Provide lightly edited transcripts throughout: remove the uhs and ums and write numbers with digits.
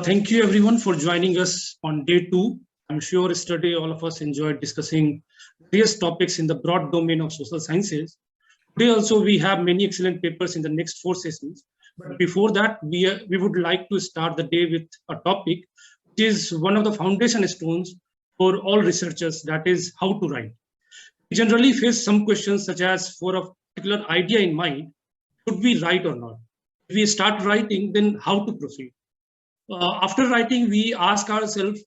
Thank you everyone for joining us on day two. I'm sure yesterday all of us enjoyed discussing various topics in the broad domain of social sciences. Today also we have many excellent papers in the next four sessions. But before that, we would like to start the day with a topic which is one of the foundation stones for all researchers, that is how to write. We generally face some questions such as, for a particular idea in mind, should we write or not? If we start writing, then how to proceed? After writing, we ask ourselves,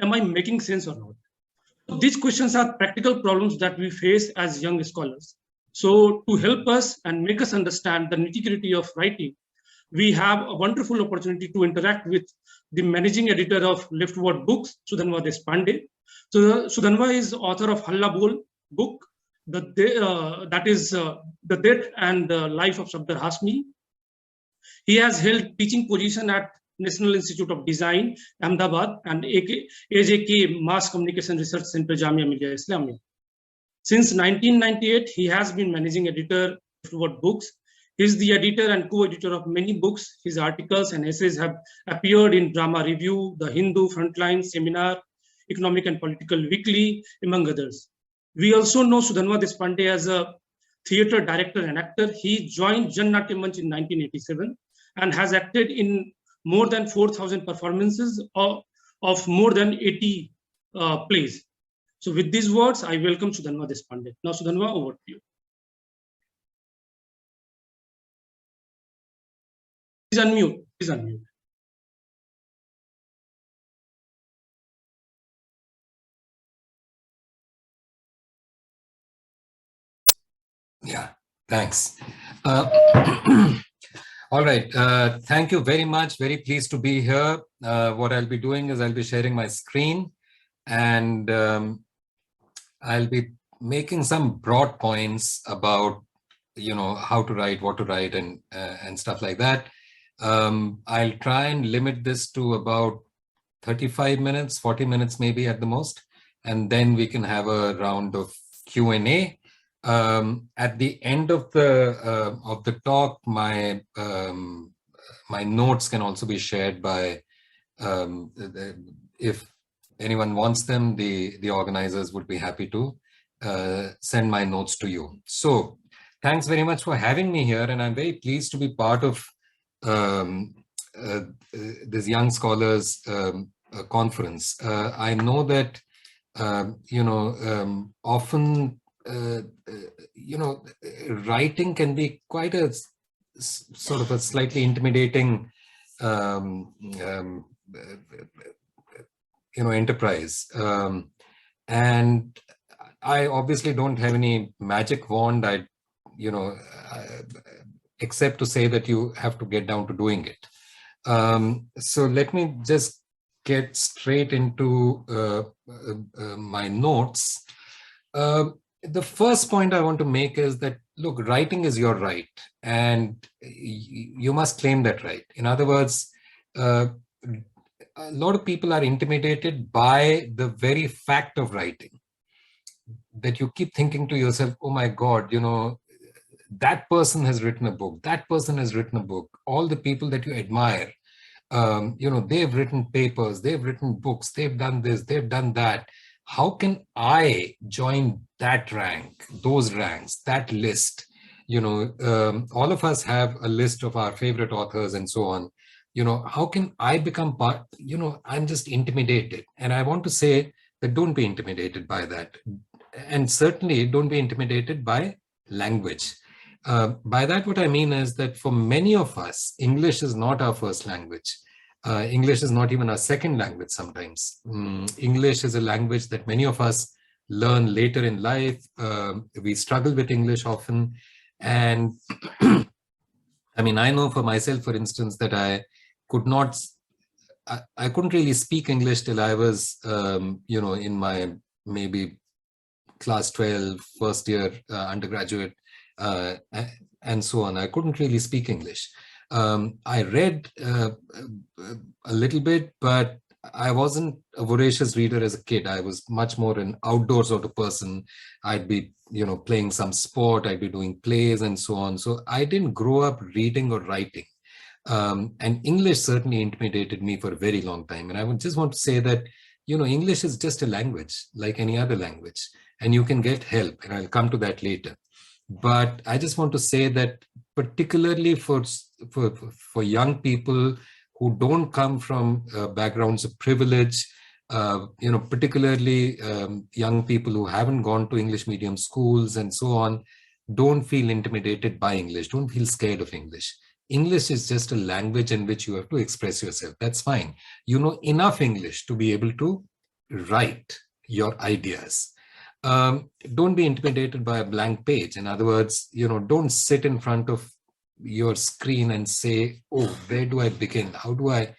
am I making sense or not? These questions are practical problems that we face as young scholars. So to help us and make us understand the nitty-gritty of writing, we have a wonderful opportunity to interact with the managing editor of Leftward Books, Sudhanva Deshpande. So Sudhanva is author of Halla Bol book, that is The Death and the Life of Shabdar Hasmi. He has held teaching position at National Institute of Design, Ahmedabad, and AJK Mass Communication Research Center, Jamia Millia Islamia. Since 1998, he has been managing editor of Leftward Books. He is the editor and co-editor of many books. His articles and essays have appeared in Drama Review, The Hindu, Frontline, Seminar, Economic and Political Weekly, among others. We also know Sudhanva Deshpande as a theatre director and actor. He joined Jan Natya Manch in 1987 and has acted in more than 4,000 performances of more than 80 plays. So with these words, I welcome Sudhanva Deshpande. Now, Sudhanva, over to you. Please unmute. Please unmute. Yeah, thanks. All right. Thank you very much. Very pleased to be here. What I'll be doing is I'll be sharing my screen, and I'll be making some broad points about, how to write, what to write, and stuff like that. I'll try and limit this to about 35 minutes, 40 minutes maybe at the most, and then we can have a round of Q&A. At the end of the talk, my notes can also be shared by, if anyone wants them, the organizers would be happy to send my notes to you. So thanks very much for having me here, and I'm very pleased to be part of this Young Scholars conference. I know that often writing can be quite a sort of a slightly intimidating enterprise, and I obviously don't have any magic wand. Except to say that you have to get down to doing it. So let me just get straight into my notes. The first point I want to make is that, look, writing is your right, and you must claim that right. In other words, a lot of people are intimidated by the very fact of writing, that you keep thinking to yourself, oh my God, that person has written a book, that person has written a book, all the people that you admire, they've written papers, they've written books, they've done this, they've done that. How can I join that rank, those ranks, that list? All of us have a list of our favorite authors and so on. How can I become part? I'm just intimidated. And I want to say that don't be intimidated by that. And certainly don't be intimidated by language. By that, what I mean is that for many of us, English is not our first language. English is not even our second language sometimes. English is a language that many of us learn later in life. We struggle with English often. And I mean, I know for myself, for instance, that I couldn't really speak English till I was, in my maybe class 12, first year undergraduate, and so on. I couldn't really speak English. I read a little bit, but I wasn't a voracious reader as a kid. I was much more an outdoor sort of person. I'd be, playing some sport, I'd be doing plays and so on. So I didn't grow up reading or writing. And English certainly intimidated me for a very long time. And I would just want to say that, English is just a language like any other language, and you can get help. And I'll come to that later. But I just want to say that particularly for young people who don't come from backgrounds of privilege, particularly young people who haven't gone to English medium schools and so on, don't feel intimidated by English, don't feel scared of English. English is just a language in which you have to express yourself. That's fine. You know enough English to be able to write your ideas. Don't be intimidated by a blank page. In other words, don't sit in front of your screen and say, oh, where do I begin? How do I?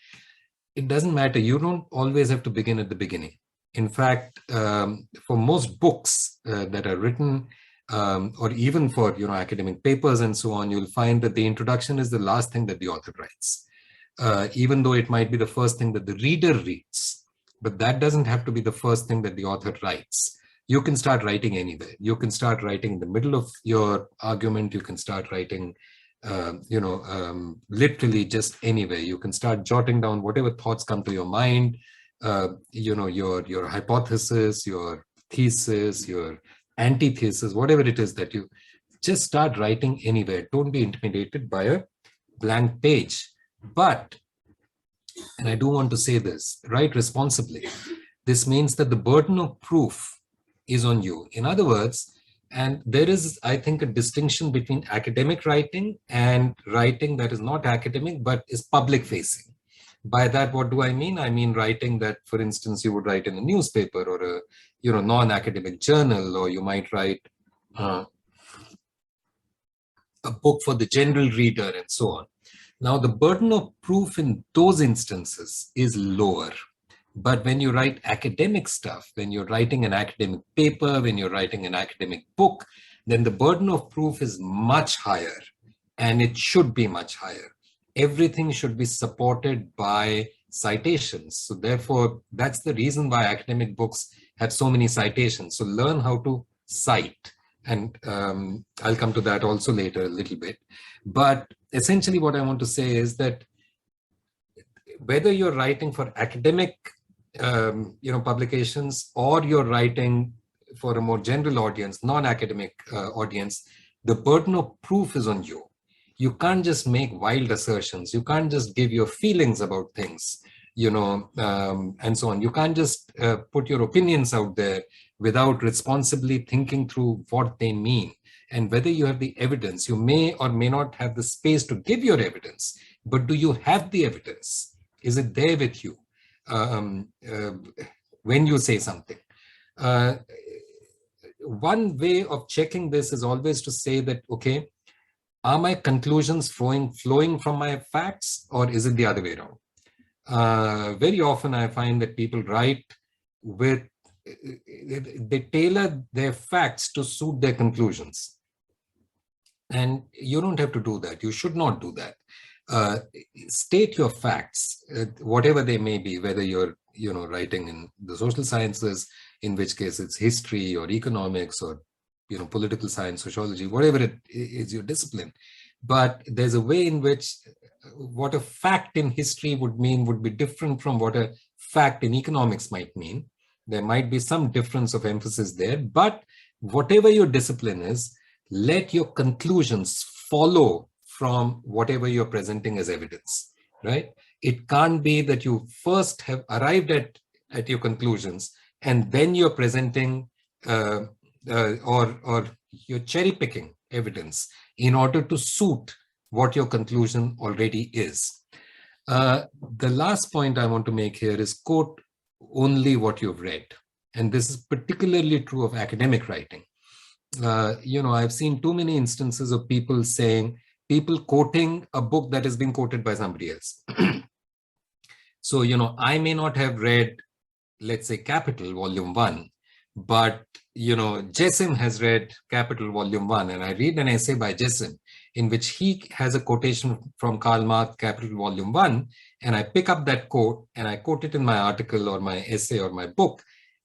It doesn't matter. You don't always have to begin at the beginning. In fact, for most books that are written, or even for academic papers and so on, you'll find that the introduction is the last thing that the author writes, even though it might be the first thing that the reader reads. But that doesn't have to be the first thing that the author writes. You can start writing anywhere. You can start writing in the middle of your argument. You can start writing, literally just anywhere. You can start jotting down whatever thoughts come to your mind, your hypothesis, your thesis, your antithesis, whatever it is that you just start writing anywhere. Don't be intimidated by a blank page. But, and I do want to say this, write responsibly. This means that the burden of proof is on you. In other words, and there is, I think, a distinction between academic writing and writing that is not academic, but is public facing. By that, what do I mean? I mean writing that, for instance, you would write in a newspaper or a non-academic journal, or you might write a book for the general reader and so on. Now, the burden of proof in those instances is lower. But when you write academic stuff, when you're writing an academic paper, when you're writing an academic book, then the burden of proof is much higher, and it should be much higher. Everything should be supported by citations. So therefore, that's the reason why academic books have so many citations. So learn how to cite. And I'll come to that also later a little bit. But essentially what I want to say is that whether you're writing for academic publications, or you're writing for a more general audience, non-academic audience, the burden of proof is on you. You can't just make wild assertions. You can't just give your feelings about things, and so on. You can't just put your opinions out there without responsibly thinking through what they mean and whether you have the evidence. You may or may not have the space to give your evidence, but do you have the evidence? Is it there with you when you say something? One way of checking this is always to say that, okay, are my conclusions flowing from my facts, or is it the other way around? Very often I find that people write with, they tailor their facts to suit their conclusions. And you don't have to do that. You should not do that. State your facts, whatever they may be, whether you're writing in the social sciences, in which case it's history or economics or political science, sociology, whatever it is your discipline. But there's a way in which what a fact in history would mean would be different from what a fact in economics might mean. There might be some difference of emphasis there, but whatever your discipline is, let your conclusions follow from whatever you're presenting as evidence, right? It can't be that you first have arrived at your conclusions and then you're presenting or you're cherry picking evidence in order to suit what your conclusion already is. The last point I want to make here is quote only what you've read. And this is particularly true of academic writing. I've seen too many instances of people quoting a book that is being quoted by somebody else. So, I may not have read, let's say, Capital Volume 1, but, Jessim has read Capital Volume 1, and I read an essay by Jessim in which he has a quotation from Karl Marx, Capital Volume 1, and I pick up that quote and I quote it in my article or my essay or my book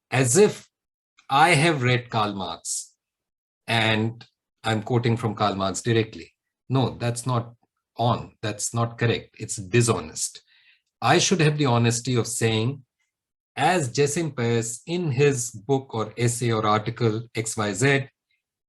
as if I have read Karl Marx and I'm quoting from Karl Marx directly. No, that's not on. That's not correct. It's dishonest. I should have the honesty of saying, as Jessim Pairs in his book or essay or article XYZ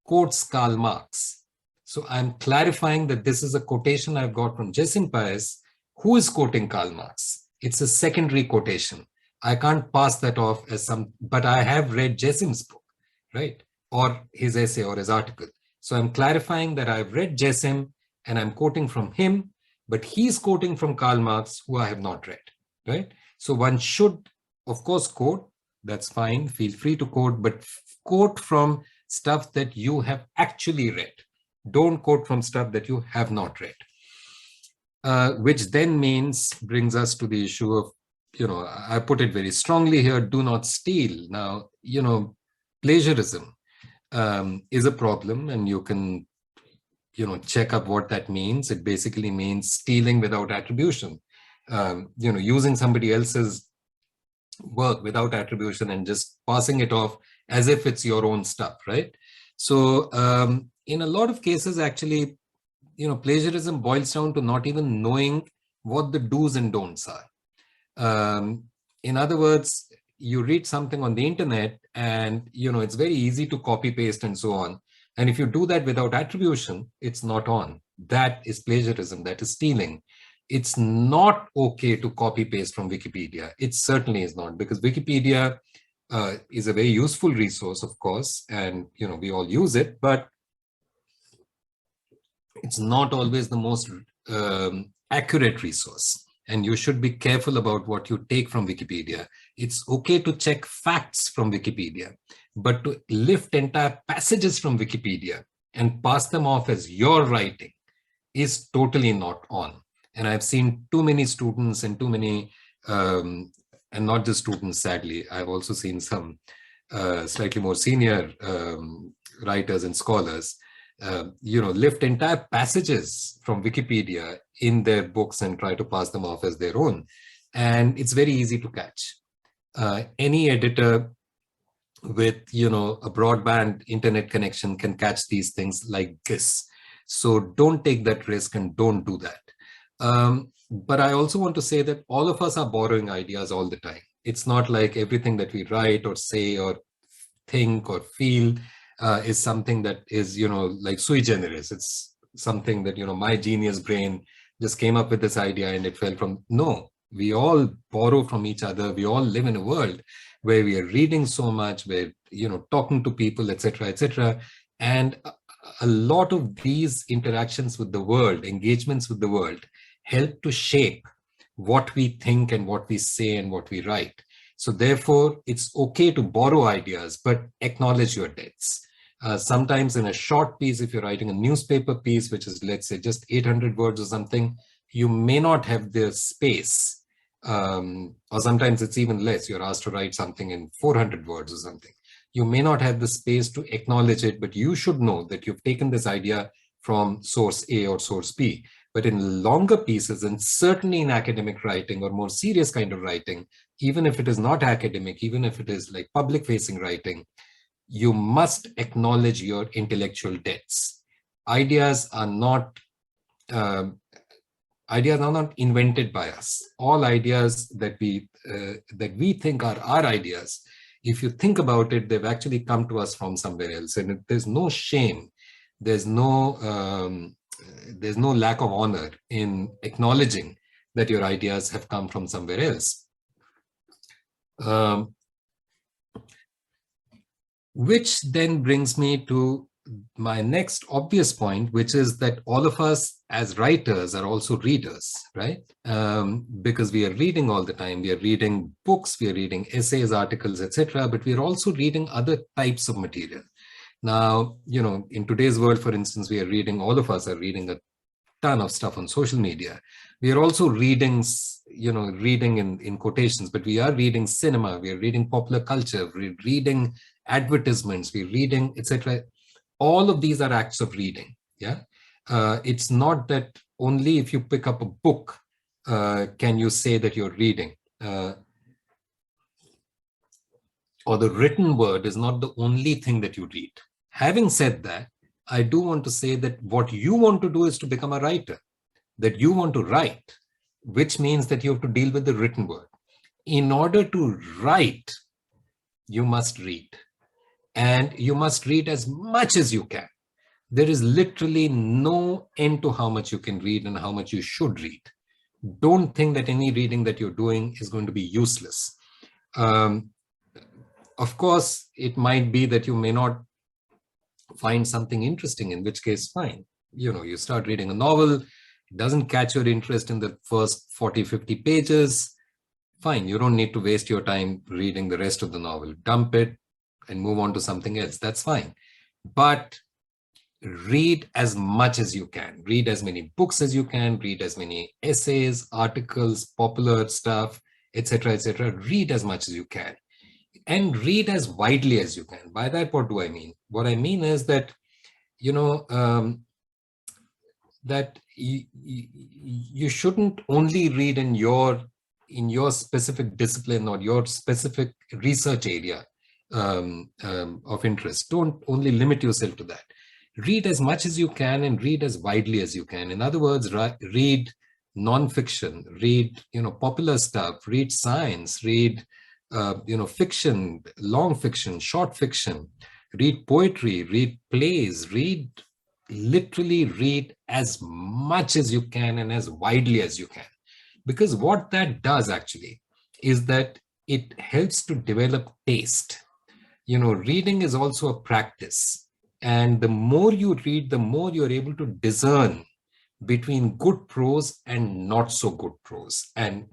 quotes Karl Marx. So I'm clarifying that this is a quotation I've got from Jessim Pairs, who is quoting Karl Marx. It's a secondary quotation. I can't pass that off as some, but I have read Jessim's book, right? Or his essay or his article. So I'm clarifying that I've read Jessim and I'm quoting from him, but he's quoting from Karl Marx, who I have not read, right? So one should, of course, quote. That's fine. Feel free to quote, but quote from stuff that you have actually read. Don't quote from stuff that you have not read. Which then brings us to the issue of, I put it very strongly here, do not steal. Now, plagiarism is a problem, and you can, check up what that means. It basically means stealing without attribution, using somebody else's work without attribution and just passing it off as if it's your own stuff, right? So in a lot of cases, actually, plagiarism boils down to not even knowing what the do's and don'ts are. In other words, you read something on the internet and, it's very easy to copy paste and so on. And if you do that without attribution, it's not on. That is plagiarism. That is stealing. It's not okay to copy paste from Wikipedia. It certainly is not, because Wikipedia is a very useful resource, of course, and we all use it, but it's not always the most accurate resource. And you should be careful about what you take from Wikipedia. It's okay to check facts from Wikipedia, but to lift entire passages from Wikipedia and pass them off as your writing is totally not on. And I've seen too many students and too many, and not just students, sadly, I've also seen some slightly more senior writers and scholars, lift entire passages from Wikipedia in their books and try to pass them off as their own. And it's very easy to catch. Any editor with, a broadband internet connection can catch these things like this. So don't take that risk and don't do that. But I also want to say that all of us are borrowing ideas all the time. It's not like everything that we write or say or think or feel is something that is, like sui generis. It's something that, my genius brain just came up with this idea and it fell from. No, we all borrow from each other. We all live in a world where we are reading so much, where, talking to people, etc., etc. And a lot of these interactions with the world, engagements with the world, help to shape what we think and what we say and what we write. So therefore, it's okay to borrow ideas, but acknowledge your debts. Sometimes in a short piece, if you're writing a newspaper piece, which is, let's say, just 800 words or something, you may not have the space, or sometimes it's even less. You're asked to write something in 400 words or something. You may not have the space to acknowledge it, but you should know that you've taken this idea from source A or source B. But in longer pieces, and certainly in academic writing or more serious kind of writing, even if it is not academic, even if it is like public-facing writing, you must acknowledge your intellectual debts. Ideas are not invented by us. All ideas that we think are our ideas, if you think about it, they've actually come to us from somewhere else. And there's no shame. There's no lack of honor in acknowledging that your ideas have come from somewhere else. Which then brings me to my next obvious point, which is that all of us as writers are also readers, right? Because we are reading all the time. We are reading books, we are reading essays, articles, etc. But we are also reading other types of material. Now, in today's world, for instance, all of us are reading a ton of stuff on social media. We are also reading, reading in quotations, but we are reading cinema, we are reading popular culture, we're reading advertisements, we're reading, etc. All of these are acts of reading. Yeah. It's not that only if you pick up a book, can you say that you're reading. Or the written word is not the only thing that you read. Having said that, I do want to say that what you want to do is to become a writer. that you want to write, which means that you have to deal with the written word. In order to write, you must read, and you must read as much as you can. There is literally no end to how much you can read and how much you should read. Don't think that any reading that you're doing is going to be useless. Of course, it might be that you may not find something interesting, in which case, fine. You start reading a novel, it doesn't catch your interest in the first 40, 50 pages. Fine, you don't need to waste your time reading the rest of the novel. Dump it and move on to something else. That's fine. But read as much as you can. Read as many books as you can. Read as many essays, articles, popular stuff, etc., etc. Read as much as you can. And read as widely as you can. By that, what do I mean? What I mean is that, that you shouldn't only read in your specific discipline or your specific research area of interest. Don't only limit yourself to that. Read as much as you can and read as widely as you can. In other words, read non-fiction, read popular stuff, read science, read fiction, long fiction, short fiction, read poetry, read plays, literally read as much as you can and as widely as you can. Because what that does actually is that it helps to develop taste. Reading is also a practice. And the more you read, the more you're able to discern between good prose and not so good prose, and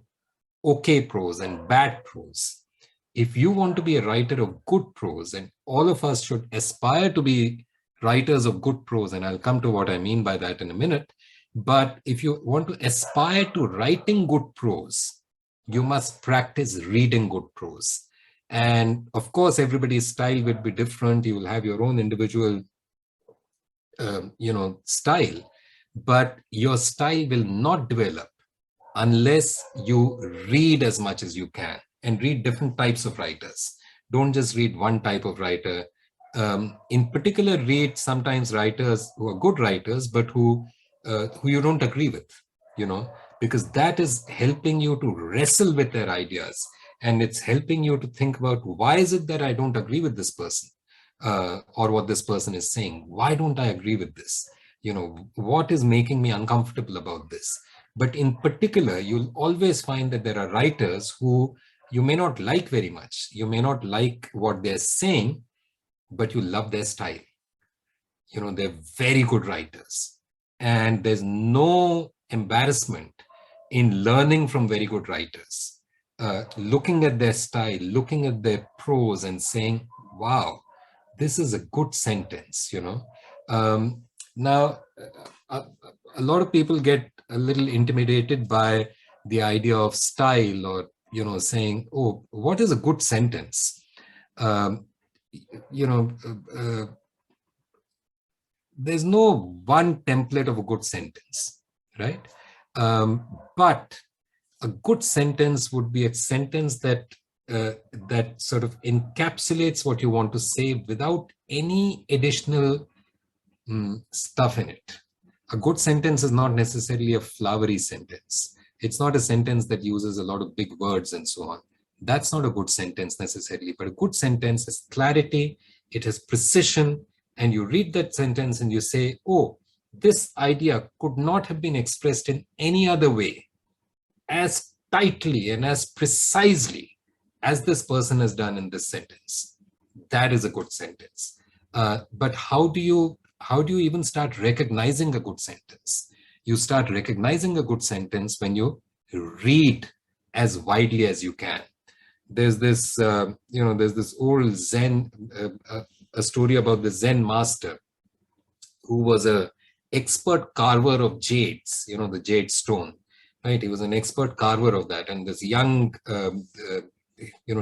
okay prose and bad prose. If you want to be a writer of good prose, and all of us should aspire to be writers of good prose, and I'll come to what I mean by that in a minute, but if you want to aspire to writing good prose, you must practice reading good prose. And of course, everybody's style will be different. You will have your own individual, style, but your style will not develop unless you read as much as you can and read different types of writers. Don't just read one type of writer. In particular, read sometimes writers who are good writers, but who you don't agree with, because that is helping you to wrestle with their ideas. And it's helping you to think about, why is it that I don't agree with this person or what this person is saying? Why don't I agree with this? What is making me uncomfortable about this? But in particular, you'll always find that there are writers who you may not like very much. You may not like what they're saying, but you love their style. They're very good writers. And there's no embarrassment in learning from very good writers. Looking at their style, looking at their prose and saying, wow, this is a good sentence, Now, a lot of people get a little intimidated by the idea of style, or, saying, oh, what is a good sentence? There's no one template of a good sentence, right? But a good sentence would be a sentence that that sort of encapsulates what you want to say without any additional stuff in it. A good sentence is not necessarily a flowery sentence. It's not a sentence that uses a lot of big words and so on. That's not a good sentence necessarily, but a good sentence has clarity, it has precision, and you read that sentence and you say, oh, this idea could not have been expressed in any other way as tightly and as precisely as this person has done in this sentence. That is a good sentence. But how do you even start recognizing a good sentence? You start recognizing a good sentence when you read as widely as you can. There's this, there's this old Zen, a story about the Zen master who was an expert carver of jades, the jade stone, right? He was an expert carver of that. And this young,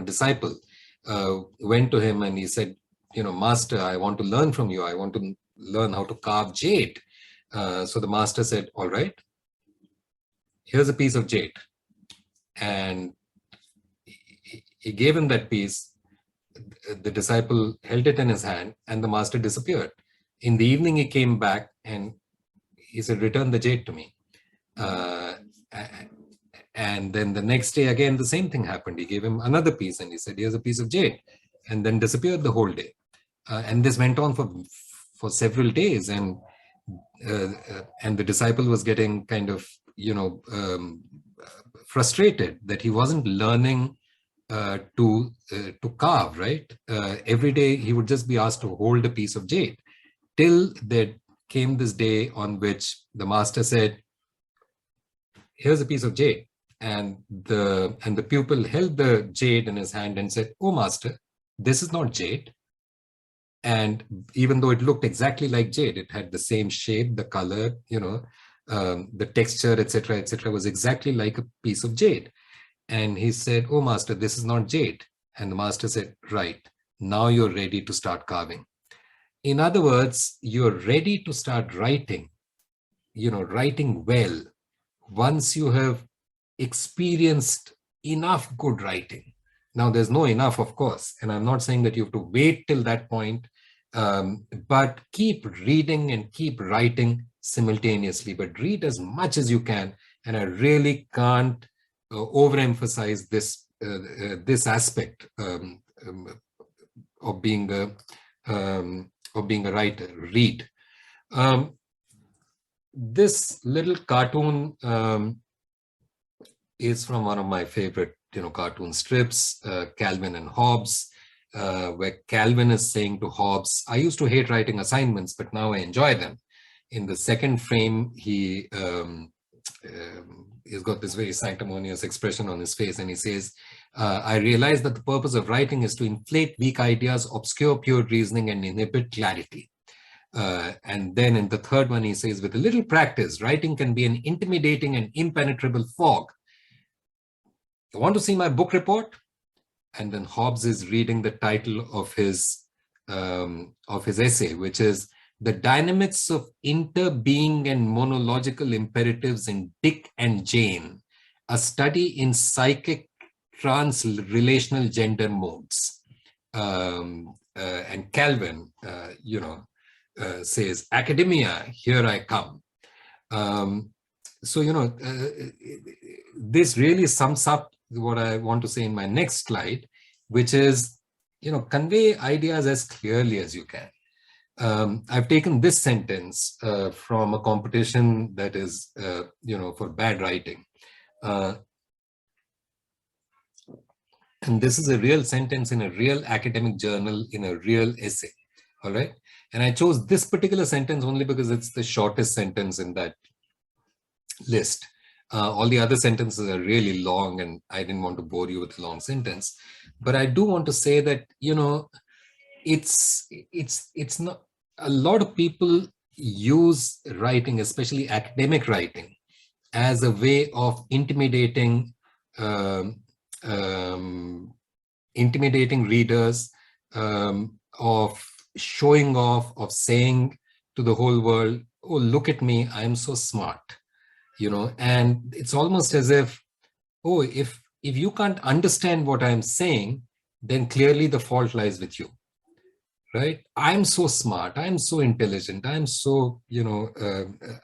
disciple went to him and he said, master, I want to learn from you. I want to learn how to carve jade. So the master said, all right, here's a piece of jade. And he gave him that piece. The disciple held it in his hand and the master disappeared. In the evening, he came back and he said, return the jade to me. And then the next day, again, the same thing happened. He gave him another piece and he said, here's a piece of jade, and then disappeared the whole day. And this went on for several days. And the disciple was getting kind of, frustrated that he wasn't learning to carve, right? Every day he would just be asked to hold a piece of jade, till there came this day on which the master said, here's a piece of jade. And the pupil held the jade in his hand and said, oh, master, this is not jade. And even though it looked exactly like jade, it had the same shape, the color, the texture, etc., was exactly like a piece of jade. And he said, oh, master, this is not jade. And the master said, right, now you're ready to start carving. In other words, you're ready to start writing, writing well, once you have experienced enough good writing. Now, there's no enough, of course, and I'm not saying that you have to wait till that point, but keep reading and keep writing simultaneously, but read as much as you can. And I really can't overemphasize this aspect of being a writer. Read. This little cartoon is from one of my favorite, cartoon strips, Calvin and Hobbes, where Calvin is saying to Hobbes, I used to hate writing assignments, but now I enjoy them. In the second frame, he's got this very sanctimonious expression on his face, and he says, I realize that the purpose of writing is to inflate weak ideas, obscure pure reasoning, and inhibit clarity. And then in the third one, he says, with a little practice, writing can be an intimidating and impenetrable fog. You want to see my book report? And then Hobbes is reading the title of his essay, which is The Dynamics of Interbeing and Monological Imperatives in Dick and Jane, a study in psychic trans-relational gender modes. And Calvin, says, academia, here I come. This really sums up what I want to say in my next slide, which is, convey ideas as clearly as you can. I've taken this sentence from a competition that is, for bad writing. And this is a real sentence in a real academic journal in a real essay. All right. And I chose this particular sentence only because it's the shortest sentence in that list. All the other sentences are really long, and I didn't want to bore you with a long sentence. But I do want to say that, it's not, a lot of people use writing, especially academic writing, as a way of intimidating readers, of showing off, of saying to the whole world, oh, look at me, I'm so smart. And it's almost as if, oh, if you can't understand what I'm saying, then clearly the fault lies with you, right? I'm so smart, I'm so intelligent, I'm so,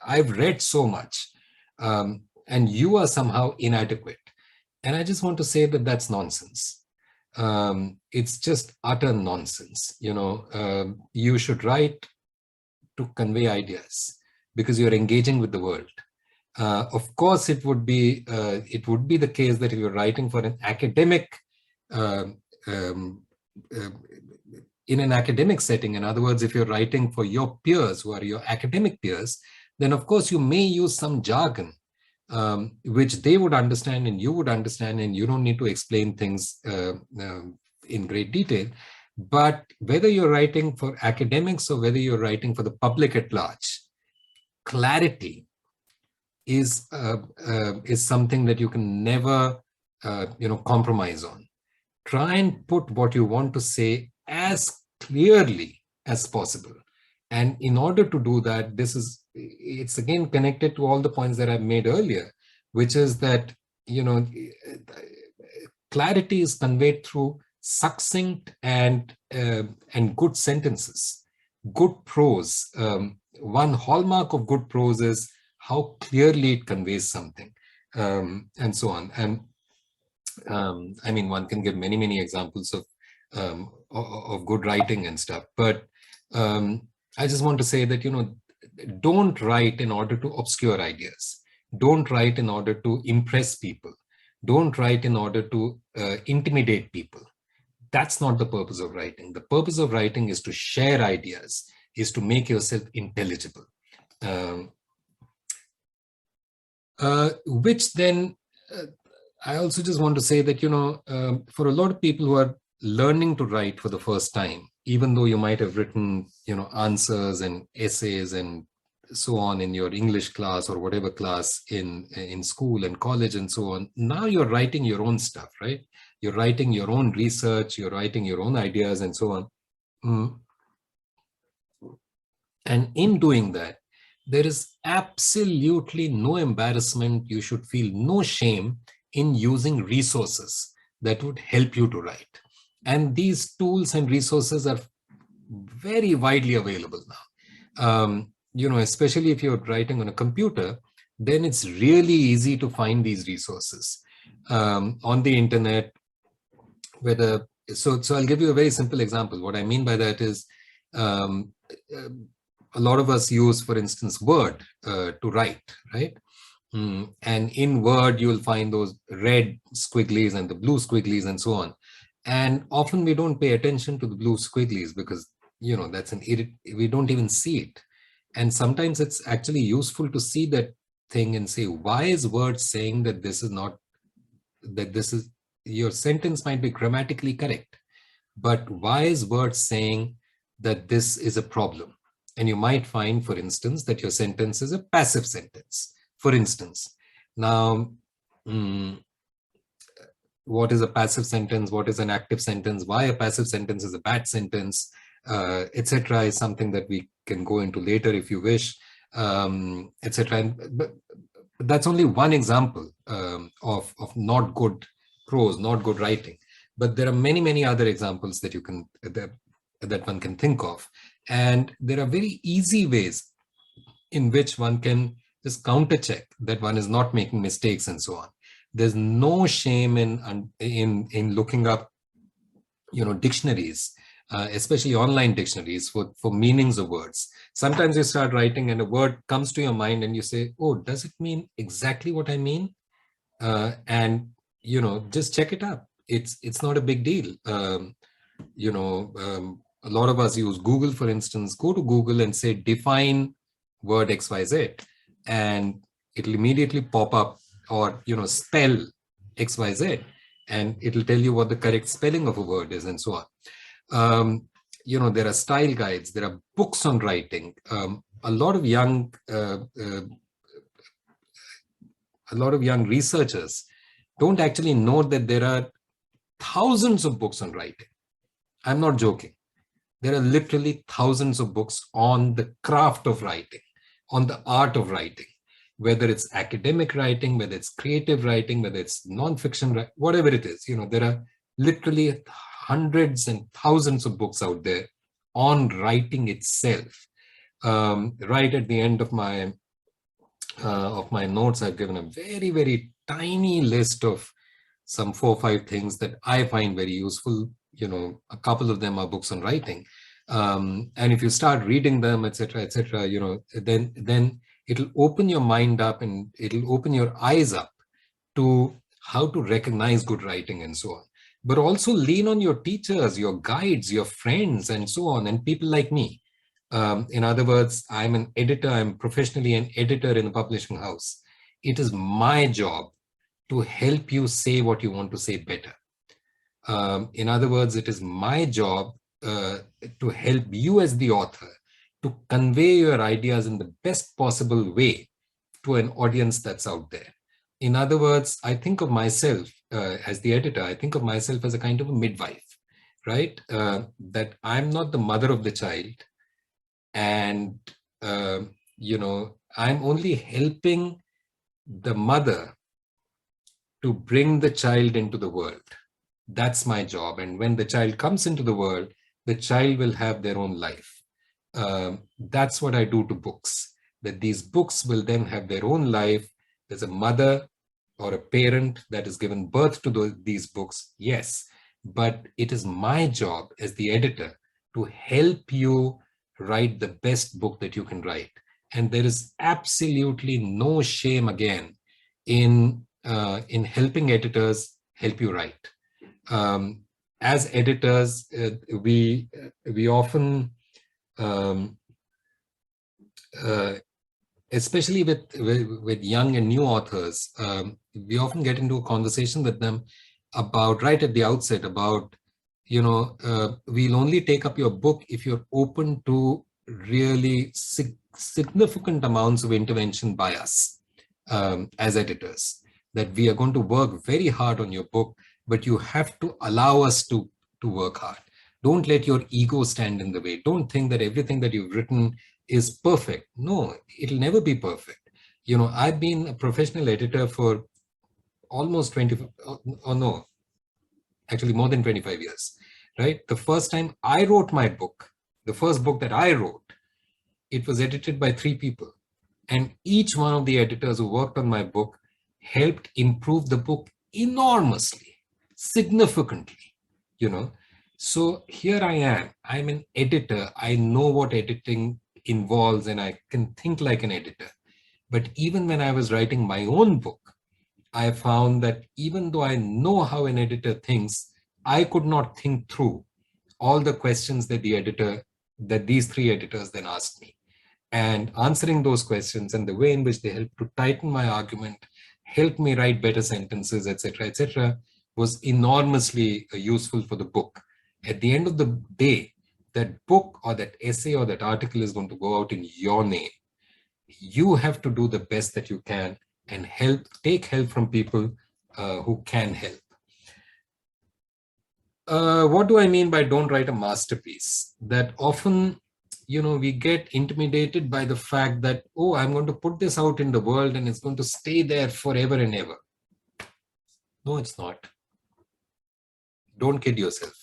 I've read so much, and you are somehow inadequate. And I just want to say that that's nonsense. It's just utter nonsense. You should write to convey ideas because you're engaging with the world. Of course, it would be the case that if you're writing for an academic, in an academic setting, in other words, if you're writing for your peers who are your academic peers, then of course you may use some jargon which they would understand and you would understand, and you don't need to explain things in great detail. But whether you're writing for academics or whether you're writing for the public at large, clarity is something that you can never compromise on. Try and put what you want to say as clearly as possible. And in order to do that, it's again connected to all the points that I've made earlier, which is that, clarity is conveyed through succinct and good sentences, good prose. One hallmark of good prose is how clearly it conveys something, and so on. And I mean, one can give many, many examples of good writing and stuff. But I just want to say that, don't write in order to obscure ideas. Don't write in order to impress people. Don't write in order to intimidate people. That's not the purpose of writing. The purpose of writing is to share ideas, is to make yourself intelligible. Which then, I also just want to say that, for a lot of people who are learning to write for the first time, even though you might have written, answers and essays and so on in your English class or whatever class in school and college and so on, now you're writing your own stuff, right? You're writing your own research, you're writing your own ideas and so on. And in doing that, there is absolutely no embarrassment. You should feel no shame in using resources that would help you to write. And these tools and resources are very widely available now. Especially if you're writing on a computer, then it's really easy to find these resources on the internet. So I'll give you a very simple example. What I mean by that is, a lot of us use, for instance, Word to write, right? And in Word, you'll find those red squigglies and the blue squigglies and so on. And often we don't pay attention to the blue squigglies because, that's we don't even see it. And sometimes it's actually useful to see that thing and say, why is Word saying that your sentence might be grammatically correct, but why is Word saying that this is a problem? And you might find, for instance, that your sentence is a passive sentence, for instance. Now, what is a passive sentence? What is an active sentence? Why a passive sentence is a bad sentence, etc., is something that we can go into later if you wish, etc. But that's only one example of not good prose, not good writing. But there are many, many other examples that that one can think of. And there are very easy ways in which one can just counter check that one is not making mistakes and so on. There's no shame in looking up, dictionaries, especially online dictionaries for meanings of words. Sometimes you start writing and a word comes to your mind and you say, oh, does it mean exactly what I mean? And, just check it up. It's not a big deal. A lot of us use Google, for instance. Go to Google and say, define word XYZ, and it'll immediately pop up, or, spell XYZ, and it'll tell you what the correct spelling of a word is and so on. There are style guides, there are books on writing. A lot of young researchers don't actually know that there are thousands of books on writing. I'm not joking. There are literally thousands of books on the craft of writing, on the art of writing, whether it's academic writing, whether it's creative writing, whether it's nonfiction, whatever it is. There are literally hundreds and thousands of books out there on writing itself. Right at the end of my notes, I've given a very, very tiny list of some 4 or 5 things that I find very useful. A couple of them are books on writing. And if you start reading them, etc., then it'll open your mind up and it'll open your eyes up to how to recognize good writing and so on. But also lean on your teachers, your guides, your friends, and so on, and people like me. In other words, I'm an editor. I'm professionally an editor in a publishing house. It is my job to help you say what you want to say better. In other words, it is my job to help you as the author to convey your ideas in the best possible way to an audience that's out there. In other words, I think of myself as the editor, I think of myself as a kind of a midwife, right? That I'm not the mother of the child, and I'm only helping the mother to bring the child into the world. That's my job. And when the child comes into the world, the child will have their own life. That's what I do to books. that these books will then have their own life. There's a mother or a parent that has given birth to these books, yes, but it is my job as the editor to help you write the best book that you can write. And there is absolutely no shame again in helping editors help you write. As editors, we often, especially with young and new authors, we often get into a conversation with them about, right at the outset, about, we'll only take up your book if you're open to really significant amounts of intervention by us as editors, that we are going to work very hard on your book, but you have to allow us to work hard. Don't let your ego stand in the way. Don't think that everything that you've written is perfect. No, it'll never be perfect. I've been a professional editor for almost 20, or no, actually more than 25 years, right? The first time I wrote my book, the first book that I wrote, it was edited by 3 people. And each one of the editors who worked on my book helped improve the book enormously, significantly, So here I am, I'm an editor. I know what editing involves and I can think like an editor. But even when I was writing my own book, I found that even though I know how an editor thinks, I could not think through all the questions that these 3 editors then asked me. And answering those questions and the way in which they helped to tighten my argument, help me write better sentences, etc., was enormously useful for the book. At the end of the day, that book or that essay or that article is going to go out in your name. You have to do the best that you can and take help from people who can help. What do I mean by don't write a masterpiece? That often, we get intimidated by the fact that, oh, I'm going to put this out in the world and it's going to stay there forever and ever. No, it's not. Don't kid yourself.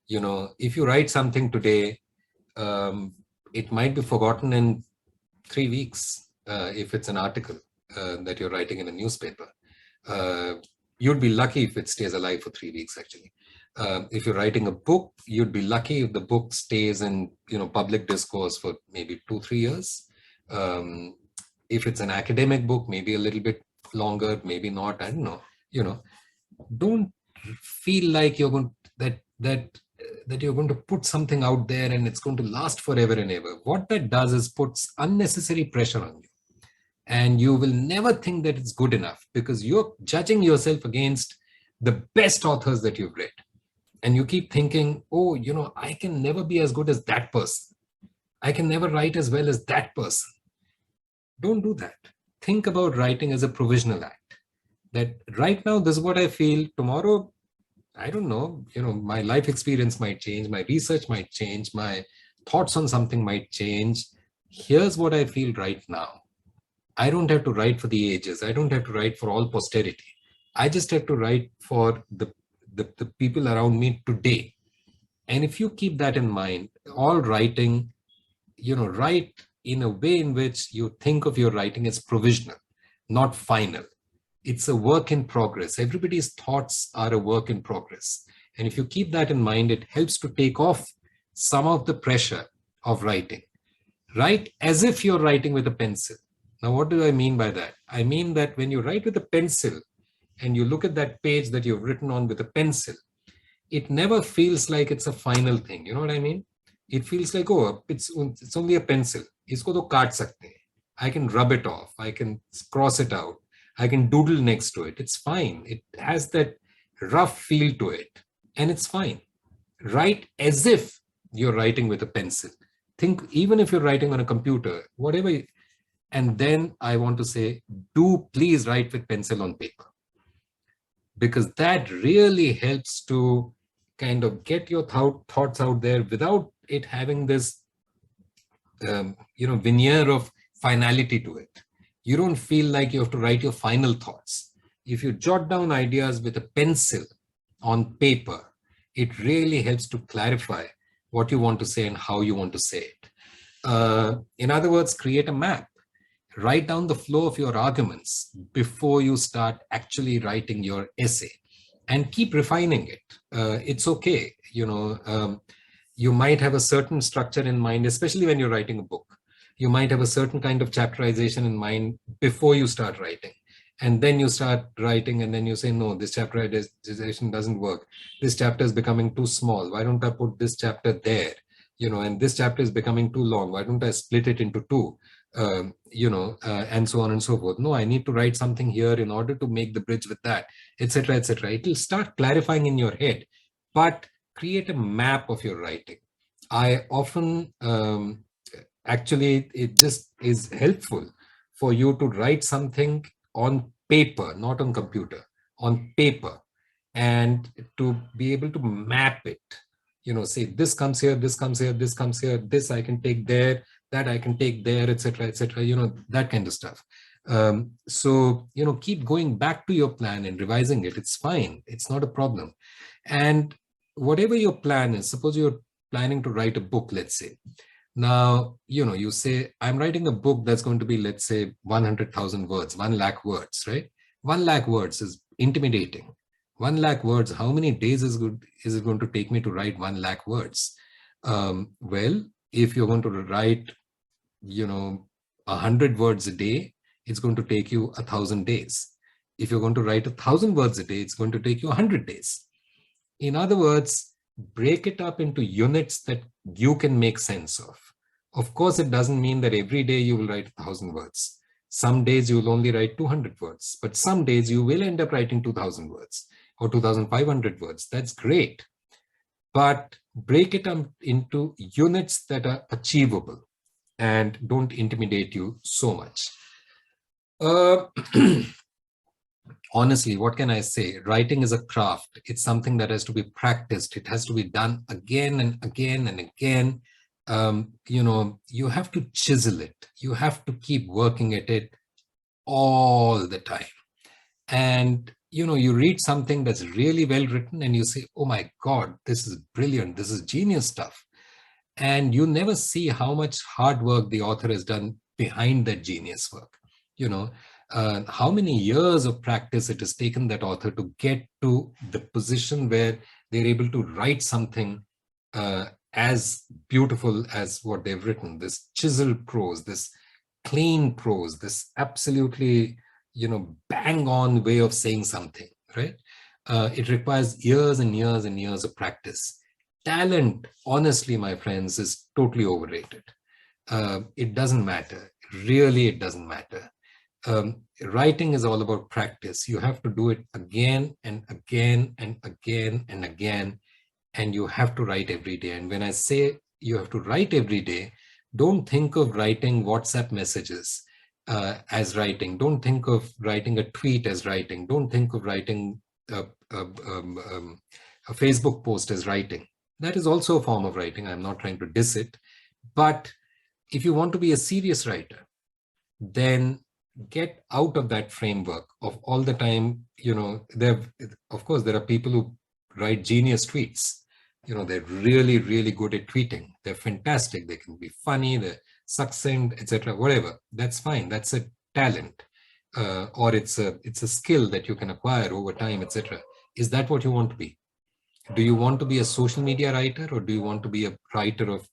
If you write something today, it might be forgotten in 3 weeks if it's an article that you're writing in a newspaper. You'd be lucky if it stays alive for 3 weeks, actually. If you're writing a book, you'd be lucky if the book stays in public discourse for maybe 2-3 years. If it's an academic book, maybe a little bit longer, maybe not. I don't know. Don't feel like you're going that you're going to put something out there and it's going to last forever and ever. What that does is puts unnecessary pressure on you. And you will never think that it's good enough because you're judging yourself against the best authors that you've read. And you keep thinking, oh, I can never be as good as that person. I can never write as well as that person. Don't do that. Think about writing as a provisional act. That right now, this is what I feel. Tomorrow, I don't know, my life experience might change. My research might change. My thoughts on something might change. Here's what I feel right now. I don't have to write for the ages. I don't have to write for all posterity. I just have to write for the people around me today. And if you keep that in mind, all writing, write in a way in which you think of your writing as provisional, not final. It's a work in progress. Everybody's thoughts are a work in progress. And if you keep that in mind, it helps to take off some of the pressure of writing. Write as if you're writing with a pencil. Now, what do I mean by that? I mean that when you write with a pencil and you look at that page that you've written on with a pencil, it never feels like it's a final thing. You know what I mean? It feels like, oh, it's only a pencil. Isko to kaat sakte hain. I can rub it off. I can cross it out. I can doodle next to it. It's fine. It has that rough feel to it. And it's fine. Write as if you're writing with a pencil. Think, even if you're writing on a computer, whatever. And then I want to say, do please write with pencil on paper. Because that really helps to kind of get your thoughts out there without it having this, veneer of finality to it. You don't feel like you have to write your final thoughts. If you jot down ideas with a pencil on paper, it really helps to clarify what you want to say and how you want to say it. In other words, create a map. Write down the flow of your arguments before you start actually writing your essay, and keep refining it. It's okay. You might have a certain structure in mind, especially when you're writing a book. You might have a certain kind of chapterization in mind before you start writing. And then you start writing and then you say, no, this chapterization doesn't work. This chapter is becoming too small. Why don't I put this chapter there? And this chapter is becoming too long. Why don't I split it into two? And so on and so forth. No, I need to write something here in order to make the bridge with that, etc., etc. It will start clarifying in your head, but create a map of your writing. I often, actually, it just is helpful for you to write something on paper, not on computer, on paper, and to be able to map it. Say this comes here, this comes here, this comes here, this I can take there, that I can take there, etc., etc. That kind of stuff. So keep going back to your plan and revising it. It's fine. It's not a problem. And whatever your plan is, suppose you're planning to write a book, let's say. Now, you say, I'm writing a book that's going to be, let's say, 100,000 words, 1 lakh words, right? 1 lakh words is intimidating. 1 lakh words, how many days is it going to take me to write 1 lakh words? Well, if you're going to write, 100 words a day, it's going to take you 1,000 days. If you're going to write 1,000 words a day, it's going to take you 100 days. In other words, break it up into units that you can make sense of. Of course, it doesn't mean that every day you will write 1,000 words. Some days you will only write 200 words, but some days you will end up writing 2,000 words or 2,500 words. That's great. But break it up into units that are achievable and don't intimidate you so much. Honestly, what can I say? Writing is a craft. It's something that has to be practiced. It has to be done again and again and again. You have to chisel it. You have to keep working at it all the time. And, you read something that's really well written and you say, oh my God, this is brilliant. This is genius stuff. And you never see how much hard work the author has done behind that genius work. How many years of practice it has taken that author to get to the position where they're able to write something as beautiful as what they've written, this chiseled prose, this clean prose, this absolutely, bang on way of saying something, right? It requires years and years and years of practice. Talent, honestly, my friends, is totally overrated. It doesn't matter. Really, it doesn't matter. Writing is all about practice. You have to do it again and again and again and again, and you have to write every day. And when I say you have to write every day, don't think of writing WhatsApp messages as writing. Don't think of writing a tweet as writing. Don't think of writing a Facebook post as writing. That is also a form of writing. I'm not trying to diss it. But if you want to be a serious writer, then get out of that framework of all the time. Of course, there are people who write genius tweets. They're really, really good at tweeting. They're fantastic. They can be funny, they're succinct, etc. Whatever. That's fine. That's a talent, or it's a skill that you can acquire over time, etc. Is that what you want to be? Do you want to be a social media writer, or do you want to be a writer of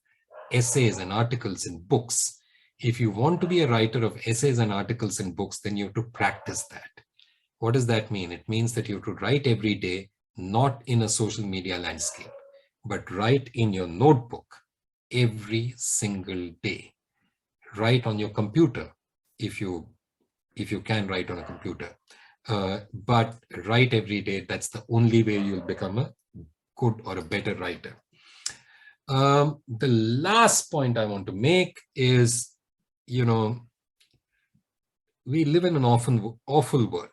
essays and articles and books? If you want to be a writer of essays and articles and books, then you have to practice that. What does that mean? It means that you have to write every day, not in a social media landscape, but write in your notebook every single day. Write on your computer if you can write on a computer, but write every day. That's the only way you'll become a good or a better writer. The last point I want to make is, we live in an awful world.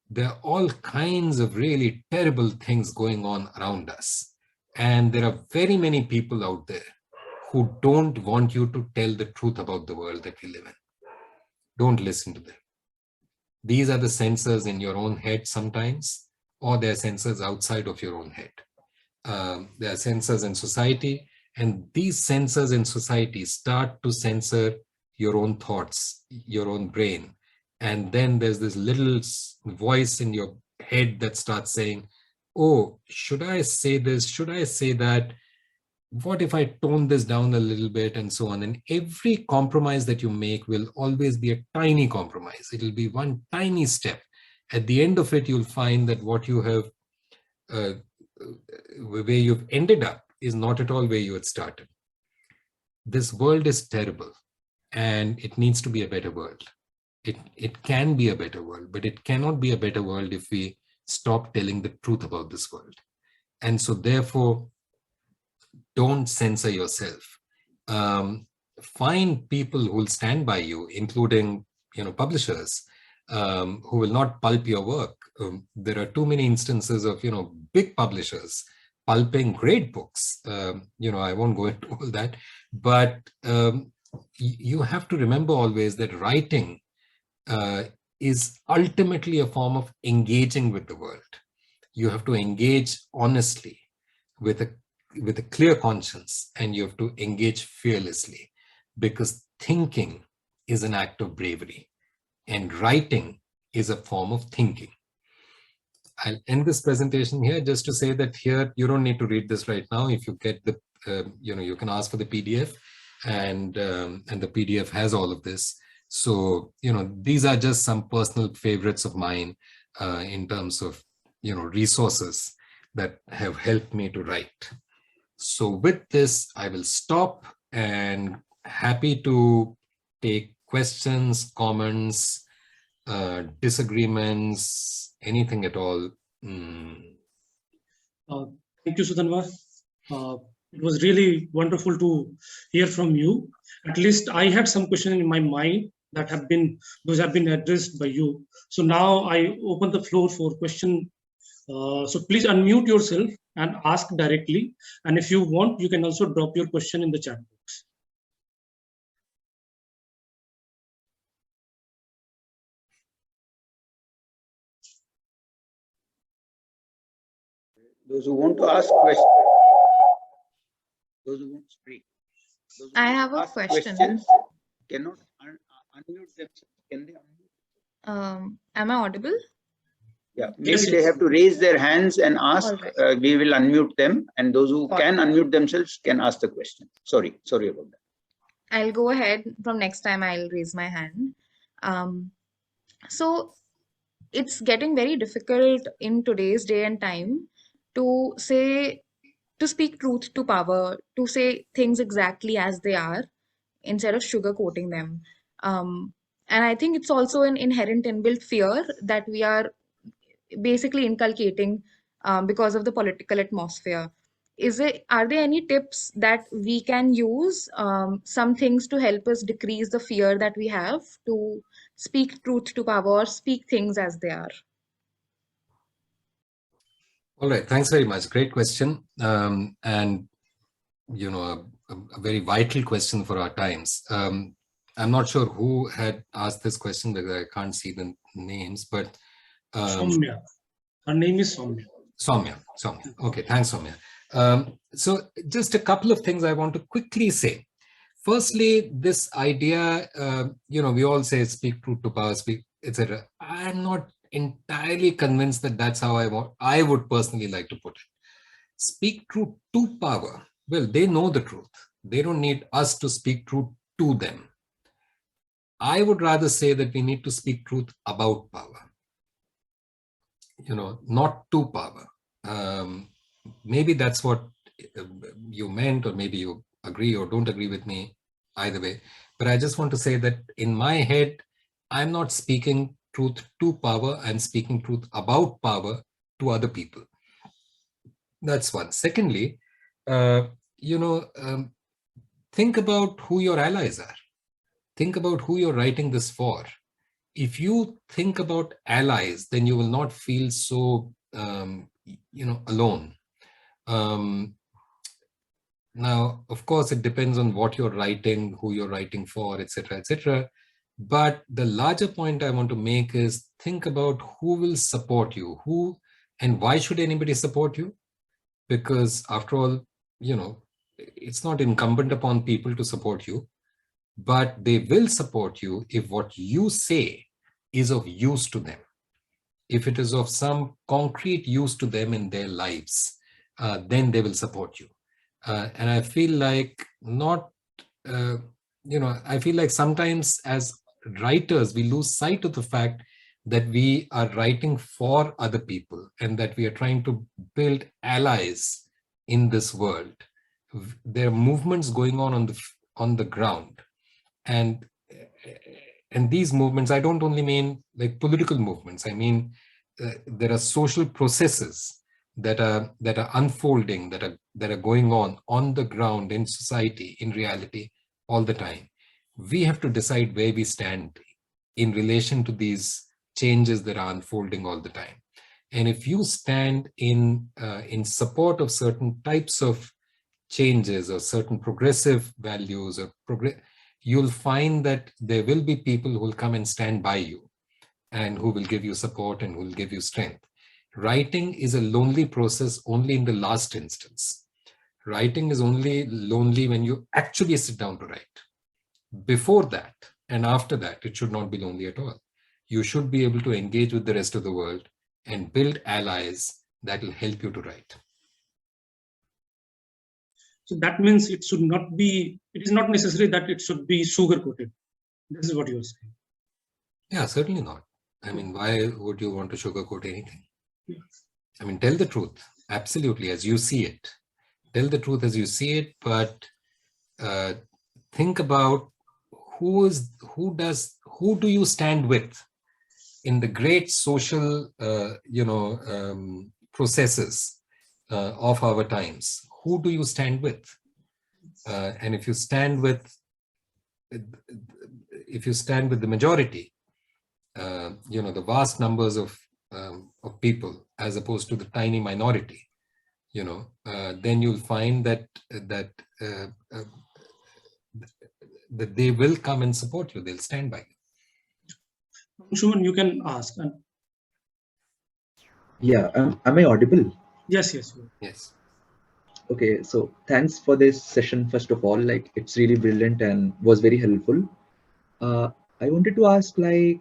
There are all kinds of really terrible things going on around us. And there are very many people out there who don't want you to tell the truth about the world that we live in. Don't listen to them. These are the censors in your own head sometimes, or they're censors outside of your own head. There are censors in society, And these sensors in society start to censor your own thoughts, your own brain. And then there's this little voice in your head that starts saying, oh, should I say this? Should I say that? What if I tone this down a little bit, and so on? And every compromise that you make will always be a tiny compromise. It'll be one tiny step. At the end of it, you'll find that what you have, where you've ended up is not at all where you had started. This world is terrible and it needs to be a better world. It can be a better world, but it cannot be a better world if we stop telling the truth about this world. And so therefore, don't censor yourself. Find people who will stand by you, including publishers, who will not pulp your work. There are too many instances of big publishers pulping great books. I won't go into all that, but you have to remember always that writing is ultimately a form of engaging with the world. You have to engage honestly with a clear conscience, and you have to engage fearlessly, because thinking is an act of bravery and writing is a form of thinking. I'll end this presentation here just to say that here you don't need to read this right now. If you get the, you can ask for the PDF, and the PDF has all of this. So, these are just some personal favorites of mine in terms of, resources that have helped me to write. So with this, I will stop, and happy to take questions, comments, disagreements, anything at all. Thank you, Sudhanva. It was really wonderful to hear from you. At least I had some questions in my mind that have been addressed by you. So now I open the floor for question. So please unmute yourself and ask directly. And if you want, you can also drop your question in the chat box. Those who want to ask questions, those who want to speak. I have a question. Cannot unmute themselves. Can they unmute? Am I audible? Yeah, maybe Yes, they yes. have to raise their hands and ask. All We will unmute them, and those who Got can unmute themselves can ask the question. Sorry about that. I'll go ahead. From next time, I'll raise my hand. So it's getting very difficult in today's day and time to speak truth to power, to say things exactly as they are instead of sugarcoating them. And I think it's also an inherent inbuilt fear that we are basically inculcating because of the political atmosphere. Are there any tips that we can use, some things to help us decrease the fear that we have to speak truth to power, or speak things as they are? All right, thanks very much. Great question. And, a very vital question for our times. I'm not sure who had asked this question because I can't see the names, but Soumya. Her name is Soumya. Soumya. Okay, thanks, Soumya. So just a couple of things I want to quickly say. Firstly, this idea, we all say speak truth to power, speak, etc. I'm not entirely convinced that that's how I would personally like to put it. Speak truth to power. Well, they know the truth. They don't need us to speak truth to them. I would rather say that we need to speak truth about power. Not to power. Maybe that's what you meant, or maybe you agree or don't agree with me, either way. But I just want to say that in my head, I'm not speaking truth to power, I'm speaking truth about power to other people. That's one. Secondly, think about who your allies are. Think about who you're writing this for. If you think about allies, then you will not feel so, alone. Now, of course, it depends on what you're writing, who you're writing for, etc., etc. But the larger point I want to make is think about who will support you, who and why should anybody support you? Because after all, it's not incumbent upon people to support you, but they will support you if what you say is of use to them. If it is of some concrete use to them in their lives, then they will support you. And I feel like I feel like sometimes as writers, we lose sight of the fact that we are writing for other people and that we are trying to build allies in this world. There are movements going on the ground, and these movements, I don't only mean like political movements. I mean there are social processes that are unfolding, that are going on the ground, in society, in reality, all the time. We have to decide where we stand in relation to these changes that are unfolding all the time. And if you stand in support of certain types of changes or certain progressive values or you'll find that there will be people who will come and stand by you and who will give you support and who will give you strength. Writing is a lonely process only in the last instance. Writing is only lonely when you actually sit down to write. Before that and after that, it should not be lonely at all. You should be able to engage with the rest of the world and build allies that will help you to write. So that means it is not necessary that it should be sugar-coated. This is what you are saying. Yeah, certainly not. I mean, why would you want to sugarcoat anything? Yeah. I mean, tell the truth, absolutely, as you see it. Tell the truth as you see it, but think about who do you stand with in the great social, processes of our times. Who do you stand with? And if you stand with the majority, the vast numbers of people, as opposed to the tiny minority, then you'll find that they will come and support you. They'll stand by you. Shuman, you can ask. Yeah, am I audible? Yes. Yes. Okay, so thanks for this session. First of all, like it's really brilliant and was very helpful. I wanted to ask, like,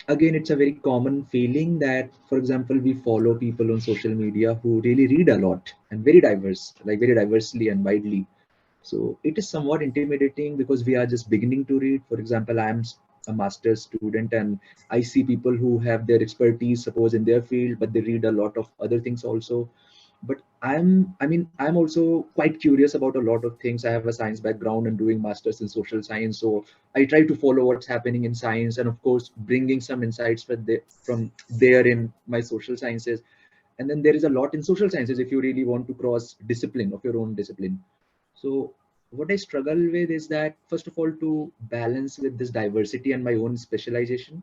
again, it's a very common feeling that, for example, we follow people on social media who really read a lot and very diverse, like very diversely and widely. So it is somewhat intimidating because we are just beginning to read. For example, I'm a master's student and I see people who have their expertise, suppose in their field, but they read a lot of other things also. But I'm also quite curious about a lot of things. I have a science background and doing masters in social science, so I try to follow what's happening in science and of course bringing some insights from there in my social sciences. And then there is a lot in social sciences if you really want to cross discipline of your own discipline. So what I struggle with is that, first of all, to balance with this diversity and my own specialization.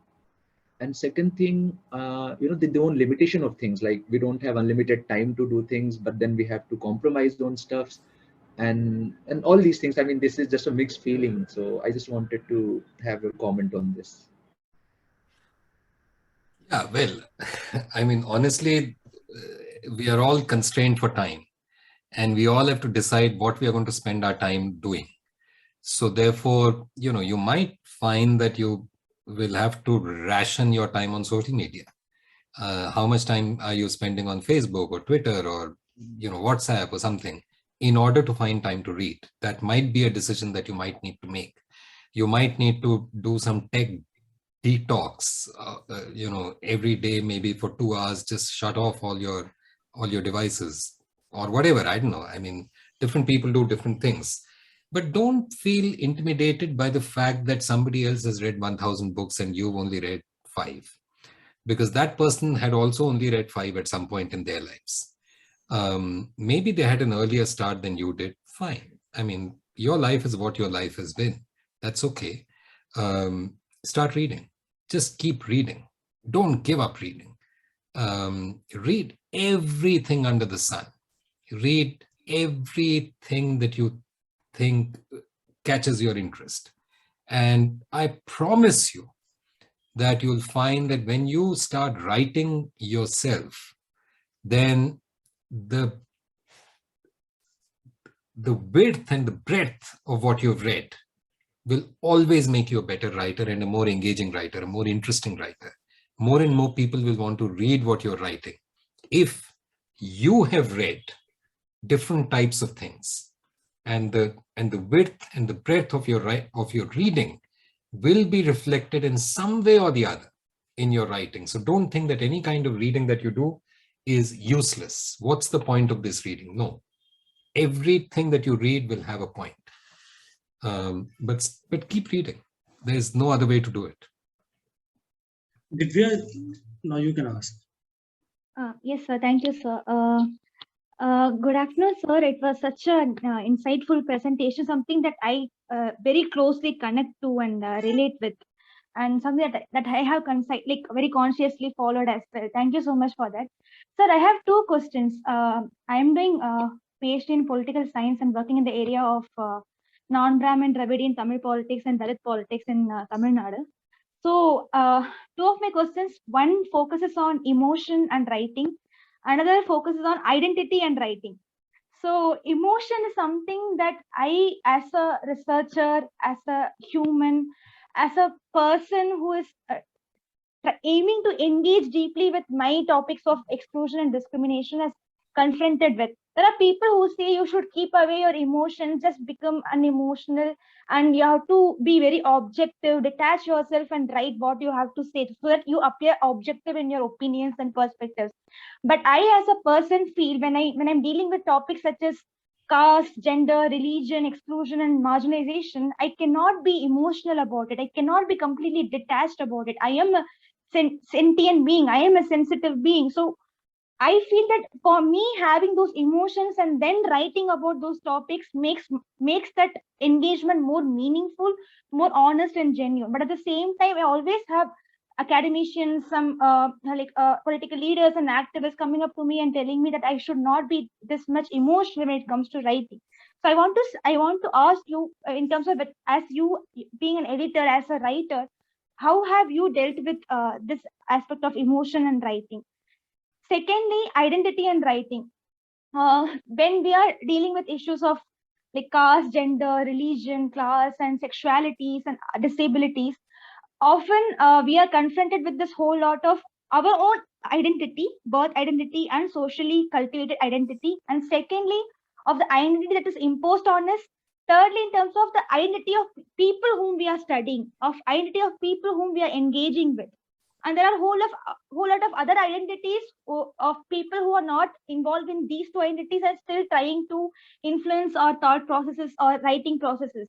And second thing, the own limitation of things, like we don't have unlimited time to do things, but then we have to compromise on stuffs and all these things. I mean, this is just a mixed feeling. So I just wanted to have a comment on this. Yeah, well, I mean, honestly, we are all constrained for time. And we all have to decide what we are going to spend our time doing. So therefore, you might find that you will have to ration your time on social media. How much time are you spending on Facebook or Twitter or WhatsApp or something in order to find time to read? That might be a decision that you might need to make. You might need to do some tech detox, every day, maybe for 2 hours, just shut off all your devices or whatever. I don't know. I mean, different people do different things. But don't feel intimidated by the fact that somebody else has read 1,000 books and you've only read 5. Because that person had also only read 5 at some point in their lives. Maybe they had an earlier start than you did. Fine. I mean, your life is what your life has been. That's okay. Start reading. Just keep reading. Don't give up reading. Read everything under the sun. Read everything that you think catches your interest. And I promise you that you'll find that when you start writing yourself, then the the width and the breadth of what you've read will always make you a better writer and a more engaging writer, a more interesting writer. More and more people will want to read what you're writing. If you have read different types of things, and the width and the breadth of your reading will be reflected in some way or the other in your writing. So don't think that any kind of reading that you do is useless. What's the point of this reading? No. Everything that you read will have a point. But keep reading. There's no other way to do it. Divya, now you can ask. Yes, sir. Thank you, sir. Good afternoon, sir. It was such an insightful presentation, something that I very closely connect to and relate with, and something that I have very consciously followed as well. Thank you so much for that. Sir, I have two questions. I am doing PhD in political science and working in the area of non-Brahmin, Dravidian Tamil politics and Dalit politics in Tamil Nadu. So two of my questions, one focuses on emotion and writing, another focuses on identity and writing. So emotion is something that I, as a researcher, as a human, as a person who is aiming to engage deeply with my topics of exclusion and discrimination, is confronted with. There are people who say you should keep away your emotions, just become unemotional, and you have to be very objective, detach yourself and write what you have to say so that you appear objective in your opinions and perspectives. But I, as a person, feel when I'm dealing with topics such as caste, gender, religion, exclusion, and marginalization, I cannot be emotional about it. I cannot be completely detached about it. I am a sentient being. I am a sensitive being. So I feel that for me, having those emotions and then writing about those topics makes that engagement more meaningful, more honest and genuine. But at the same time, I always have academicians, some political leaders and activists coming up to me and telling me that I should not be this much emotional when it comes to writing. So I want to ask you, in terms of it, as you being an editor, as a writer, how have you dealt with this aspect of emotion and writing? Secondly, identity and writing. When we are dealing with issues of like caste, gender, religion, class, and sexualities and disabilities, often we are confronted with this whole lot of our own identity, birth identity, and socially cultivated identity. And secondly, of the identity that is imposed on us. Thirdly, in terms of the identity of people whom we are studying, of identity of people whom we are engaging with. And there are a whole lot of other identities of people who are not involved in these two identities and still trying to influence our thought processes or writing processes.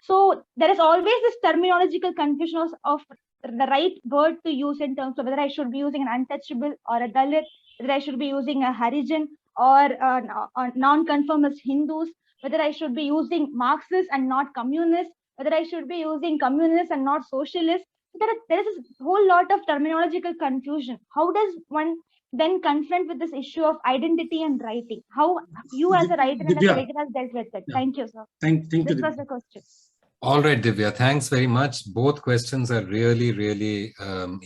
So there is always this terminological confusion of the right word to use in terms of whether I should be using an untouchable or a Dalit, whether I should be using a Harijan or non-conformist Hindus, whether I should be using Marxists and not communists, whether I should be using communists and not socialists. There is a whole lot of terminological confusion. How does one then confront with this issue of identity and writing? How you as a writer and as a writer has dealt with it? Yeah. Thank you, sir. Thank you. This was the question. All right, Divya, thanks very much. Both questions are really, really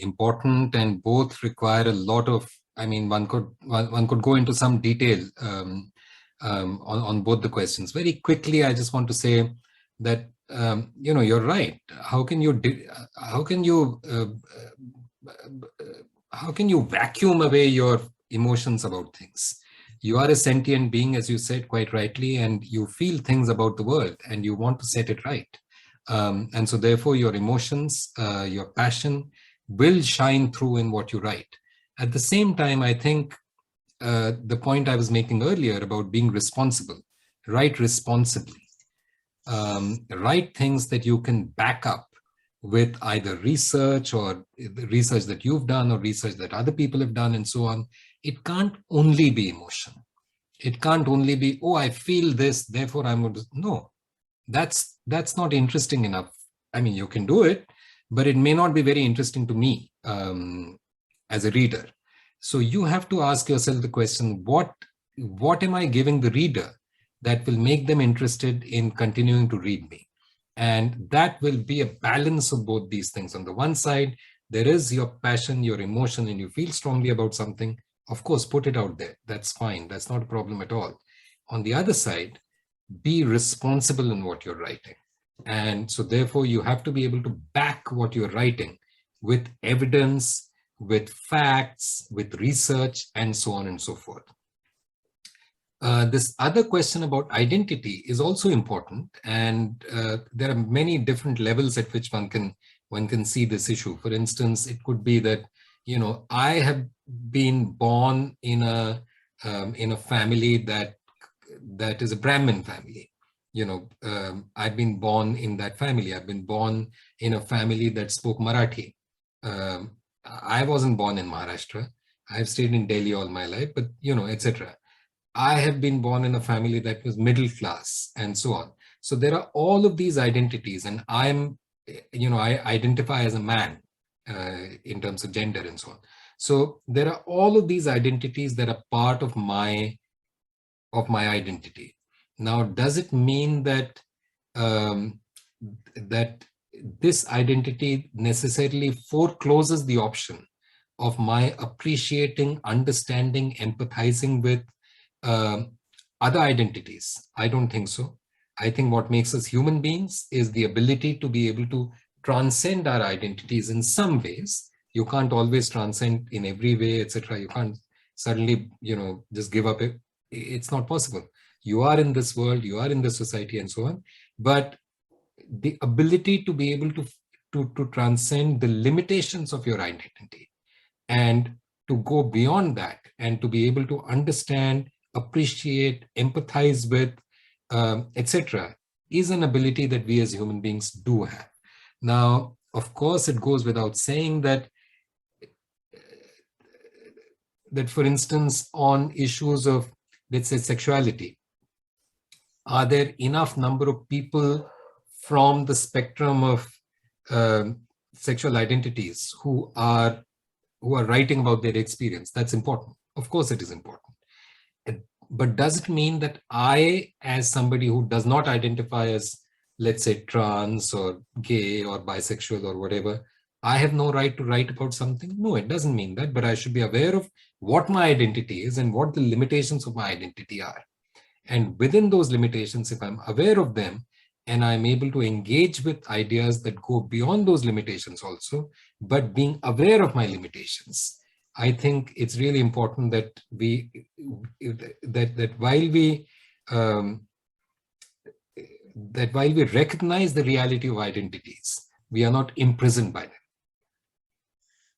important, and both require a lot of, I mean, one could go into some detail on both the questions. Very quickly, I just want to say that you're right. How can you vacuum away your emotions about things? You are a sentient being, as you said quite rightly, and you feel things about the world and you want to set it right. And so therefore your emotions, your passion will shine through in what you write. At the same time, I think the point I was making earlier about being responsible, write responsibly. Write things that you can back up with either research or the research that you've done or research that other people have done and so on. It can't only be emotion. It can't only be, oh, I feel this, therefore I'm going to, no, that's not interesting enough. I mean, you can do it, but it may not be very interesting to me as a reader. So you have to ask yourself the question, what am I giving the reader that will make them interested in continuing to read me? And that will be a balance of both these things. On the one side, there is your passion, your emotion, and you feel strongly about something. Of course, put it out there. That's fine. That's not a problem at all. On the other side, be responsible in what you're writing. And so therefore you have to be able to back what you're writing with evidence, with facts, with research, and so on and so forth. This other question about identity is also important, and there are many different levels at which one can see this issue. For instance, it could be that, you know, I have been born in a family that is a Brahmin family. You know, I've been born in that family. I've been born in a family that spoke Marathi. I wasn't born in Maharashtra. I've stayed in Delhi all my life, but, you know, etc. I have been born in a family that was middle class, and so on. So there are all of these identities, and I'm, you know, I identify as a man in terms of gender and so on. So there are all of these identities that are part of my identity. Now, does it mean that that this identity necessarily forecloses the option of my appreciating, understanding, empathizing with other identities? I don't think so. I think what makes us human beings is the ability to be able to transcend our identities in some ways. You can't always transcend in every way, etc. You can't suddenly, you know, just give up. It's not possible. You are in this world, you are in this society, and so on. But the ability to be able to transcend the limitations of your identity and to go beyond that, and to be able to understand, appreciate, empathize with, etc., is an ability that we as human beings do have. Now, of course, it goes without saying that for instance, on issues of, let's say, sexuality, are there enough number of people from the spectrum of sexual identities who are writing about their experience? That's important. Of course, it is important. But does it mean that I, as somebody who does not identify as, let's say, trans or gay or bisexual or whatever, I have no right to write about something? No, it doesn't mean that, but I should be aware of what my identity is and what the limitations of my identity are. And within those limitations, if I'm aware of them and I'm able to engage with ideas that go beyond those limitations also, but being aware of my limitations, I think it's really important that while we recognize the reality of identities, we are not imprisoned by them.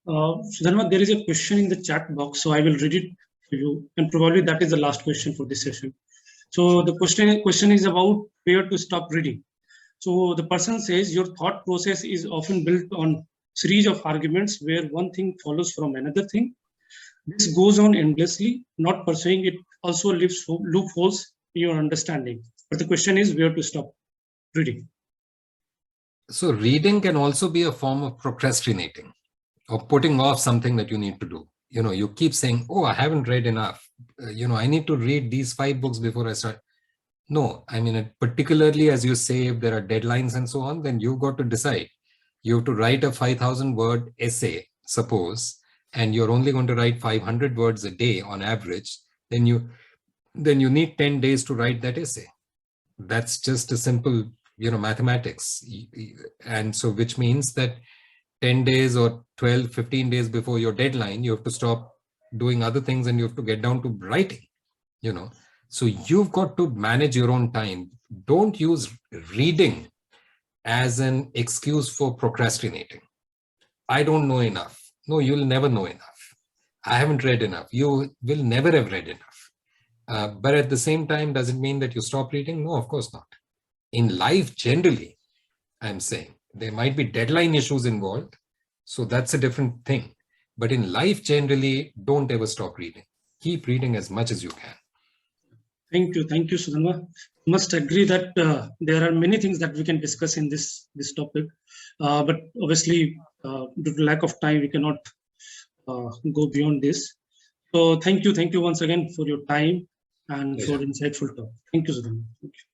Sudhanva, there is a question in the chat box, so I will read it to you, and probably that is the last question for this session. So the question is about where to stop reading. So the person says, your thought process is often built on series of arguments where one thing follows from another thing. This goes on endlessly. Not pursuing it also leaves loopholes in your understanding. But the question is where to stop reading. So reading can also be a form of procrastinating or putting off something that you need to do. You know, you keep saying, oh, I haven't read enough. You know, I need to read these 5 books before I start. No, I mean, particularly as you say, if there are deadlines and so on, then you've got to decide. You have to write a 5,000 word essay, suppose, and you're only going to write 500 words a day on average, then you need 10 days to write that essay. That's just a simple, you know, mathematics. And so which means that 10 days or 12, 15 days before your deadline, you have to stop doing other things and you have to get down to writing, you know. So you've got to manage your own time. Don't use reading as an excuse for procrastinating. I don't know enough. No, you'll never know enough. I haven't read enough. You will never have read enough. But at the same time, does it mean that you stop reading? No, of course not. In life, generally, I'm saying, there might be deadline issues involved. So that's a different thing. But in life, generally, don't ever stop reading. Keep reading as much as you can. Thank you, Sudhanva. Must agree that there are many things that we can discuss in this topic, but obviously, due to lack of time, we cannot go beyond this. So thank you once again for your time and for insightful talk. Thank you, Sudhanva. Thank you.